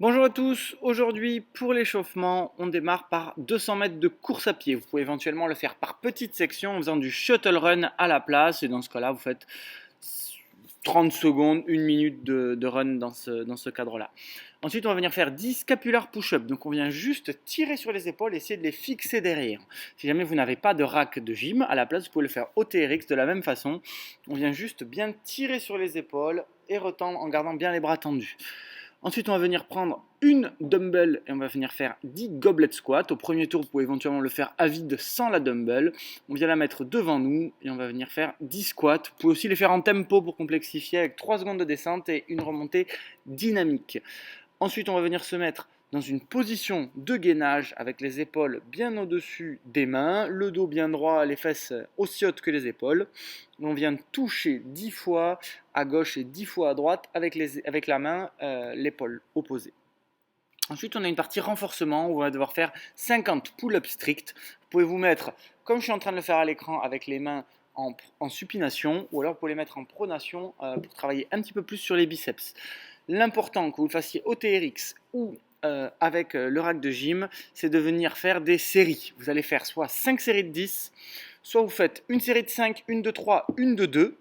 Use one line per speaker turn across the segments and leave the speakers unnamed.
Bonjour à tous, aujourd'hui pour l'échauffement, on démarre par 200 mètres de course à pied. Vous pouvez éventuellement le faire par petites sections en faisant du shuttle run à la place et dans ce cas-là, vous faites 30 secondes, 1 minute de run dans ce cadre-là. Ensuite, on va venir faire 10 scapular push-up. Donc, on vient juste tirer sur les épaules et essayer de les fixer derrière. Si jamais vous n'avez pas de rack de gym, à la place, vous pouvez le faire au TRX de la même façon. On vient juste bien tirer sur les épaules et retendre en gardant bien les bras tendus. Ensuite, on va venir prendre une dumbbell et on va venir faire 10 goblet squats. Au premier tour, vous pouvez éventuellement le faire à vide sans la dumbbell. On vient la mettre devant nous et on va venir faire 10 squats. Vous pouvez aussi les faire en tempo pour complexifier avec 3 secondes de descente et une remontée dynamique. Ensuite, on va venir se mettre dans une position de gainage avec les épaules bien au-dessus des mains, le dos bien droit, les fesses aussi hautes que les épaules. On vient toucher 10 fois à gauche et 10 fois à droite avec la main, l'épaule opposée. Ensuite, on a une partie renforcement où on va devoir faire 50 pull-ups stricts. Vous pouvez vous mettre, comme je suis en train de le faire à l'écran, avec les mains en supination, ou alors vous pouvez les mettre en pronation pour travailler un petit peu plus sur les biceps. L'important que vous le fassiez au TRX ou avec le rack de gym, c'est de venir faire des séries. Vous allez faire soit 5 séries de 10, soit vous faites une série de 5, une de 3, une de 2,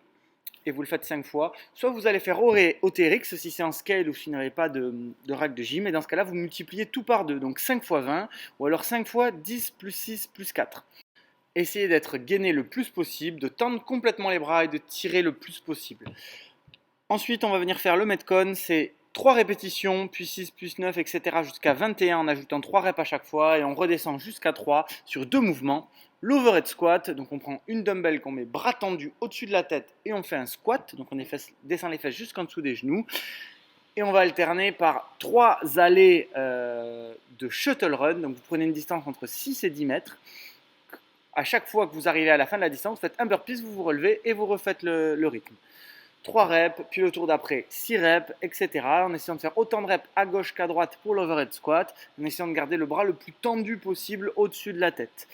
et vous le faites 5 fois. Soit vous allez faire au TRX si c'est en scale ou si vous n'avez pas de rack de gym, et dans ce cas-là, vous multipliez tout par 2, donc 5 fois 20, ou alors 5 fois 10 plus 6 plus 4. Essayez d'être gainé le plus possible, de tendre complètement les bras et de tirer le plus possible. Ensuite, on va venir faire le Metcon, c'est 3 répétitions, puis 6, puis 9, etc. jusqu'à 21 en ajoutant 3 reps à chaque fois et on redescend jusqu'à 3 sur 2 mouvements. L'overhead squat, donc on prend une dumbbell qu'on met bras tendus au-dessus de la tête et on fait un squat, donc on descend les fesses jusqu'en dessous des genoux. Et on va alterner par 3 allées de shuttle run, donc vous prenez une distance entre 6 et 10 mètres. À chaque fois que vous arrivez à la fin de la distance, vous faites un burpees, vous vous relevez et vous refaites le rythme. 3 reps, puis le tour d'après 6 reps, etc. En essayant de faire autant de reps à gauche qu'à droite pour l'overhead squat, en essayant de garder le bras le plus tendu possible au-dessus de la tête.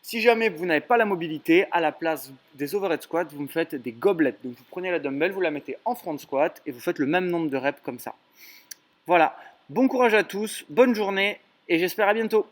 Si jamais vous n'avez pas la mobilité, à la place des overhead squats, vous me faites des gobelets. Donc vous prenez la dumbbell, vous la mettez en front squat et vous faites le même nombre de reps comme ça. Voilà, bon courage à tous, bonne journée et j'espère à bientôt.